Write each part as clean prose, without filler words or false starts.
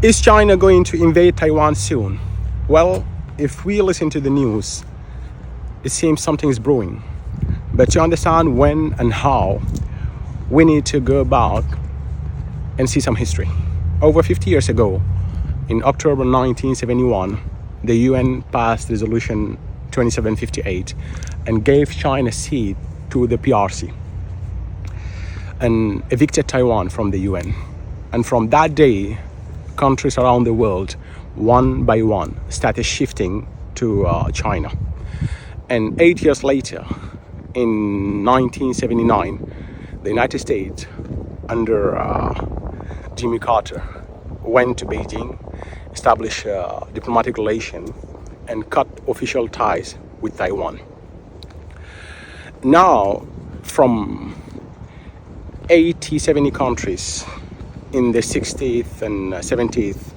Is China going to invade Taiwan soon? Well, if we listen to the news, it seems something is brewing. But to understand when and how, we need to go back and see some history. Over 50 years ago, in October 1971, the UN passed Resolution 2758 and gave China a seat to the PRC and evicted Taiwan from the UN. And from that day, countries around the world, one by one, started shifting to China. And 8 years later, in 1979, the United States, under Jimmy Carter, went to Beijing, established a diplomatic relation, and cut official ties with Taiwan. Now, from 70 countries in the 60th and 70th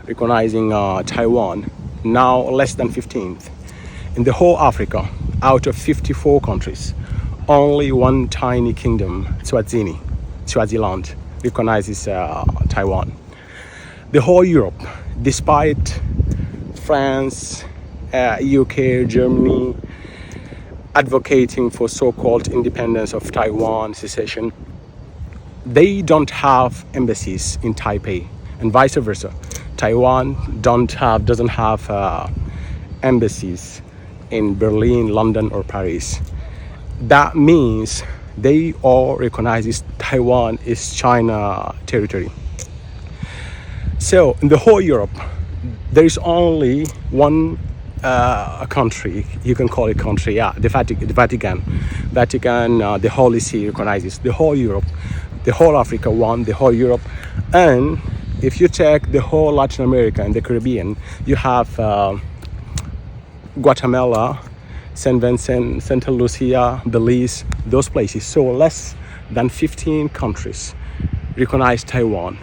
recognizing Taiwan, now less than 15th. In the whole Africa, out of 54 countries, only one tiny kingdom, Swaziland, recognizes Taiwan. The whole Europe, despite France, UK, Germany, advocating for so-called independence of Taiwan, secession, they don't have embassies in Taipei, and vice versa. Taiwan doesn't have embassies in Berlin, London, or Paris. That means they all recognize Taiwan is China territory. So in the whole Europe, there is only one country, you can call it country, the Vatican. The Holy See recognizes the whole Europe, the whole Africa, the whole Europe. And if you take the whole Latin America and the Caribbean, you have Guatemala, St. Vincent, Santa Lucia, Belize, those places. So less than 15 countries recognize Taiwan.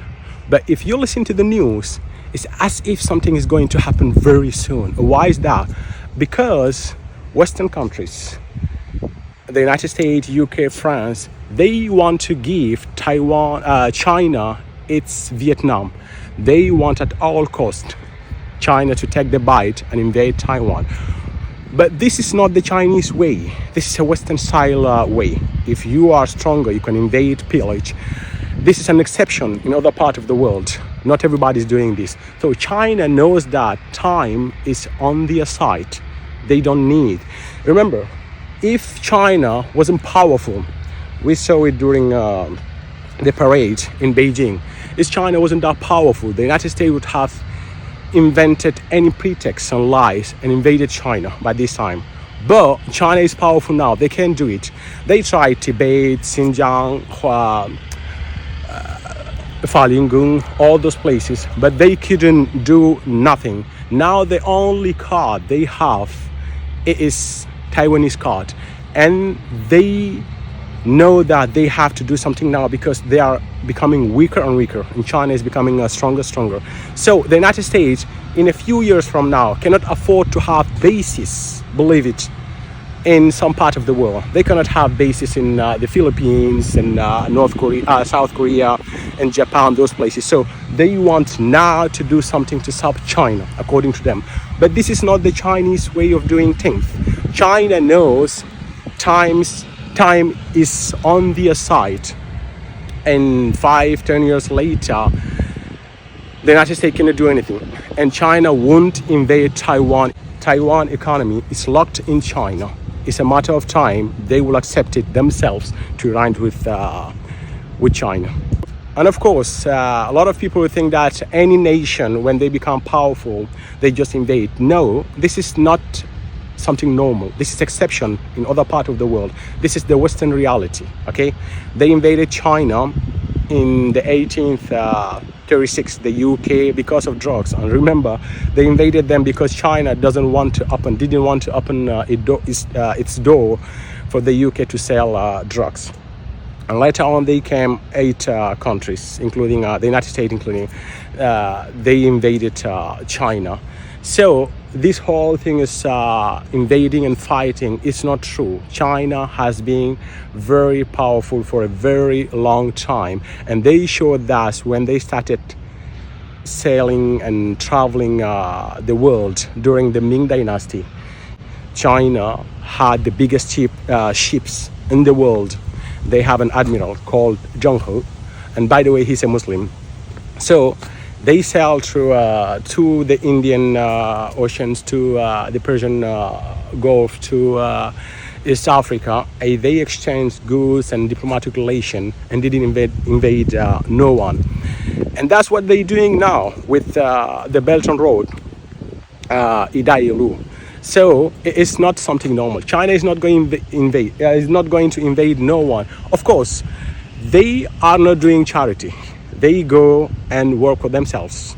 But if you listen to the news, it's as if something is going to happen very soon. Why is that? Because Western countries, the United States, UK, France, they want to give China its Vietnam. They want at all cost China to take the bite and invade Taiwan. But this is not the Chinese way. This is a Western style way. If you are stronger, you can invade, pillage. This is an exception in other parts of the world. Not everybody is doing this. So China knows that time is on their side. They don't need. Remember, if China wasn't powerful, we saw it during the parade in Beijing. If China wasn't that powerful, the United States would have invented any pretext and lies and invaded China by this time. But China is powerful now. They can't do it. They tried Tibet, Xinjiang, Falun Gong, all those places, but they couldn't do nothing. Now the only card they have is Taiwanese card, and they know that they have to do something now because they are becoming weaker and weaker, and China is becoming stronger. So the United States, in a few years from now, cannot afford to have bases, believe it, in some part of the world. They cannot have bases in the Philippines and North Korea, South Korea, and Japan, those places. So they want now to do something to stop China, according to them. But this is not the Chinese way of doing things. China knows time is on their side, and 5-10 years later, the United States cannot do anything, and China won't invade Taiwan. Taiwan economy is locked in China. It's a matter of time. They will accept it themselves to unite with China. And of course, a lot of people think that any nation, when they become powerful, they just invade. No, this is not something normal. This is exception in other parts of the world. This is the Western reality, okay? They invaded China in the 1836, the UK, because of drugs. And remember, they invaded them because China didn't want to open its door for the UK to sell drugs. And later on, they came 8 countries, including the United States, they invaded China. So this whole thing is invading and fighting. It's not true. China has been very powerful for a very long time, and they showed that when they started sailing and traveling the world during the Ming Dynasty. China had the biggest ships in the world. They have an admiral called Zheng He, and by the way, he's a Muslim. So they sail through to the Indian Oceans, to the Persian Gulf, to East Africa. They exchanged goods and diplomatic relation and didn't invade no one. And that's what they're doing now with the Belt and Road, Idailu. So it's not something normal. China is not going to invade no one. Of course, they are not doing charity. They go and work for themselves.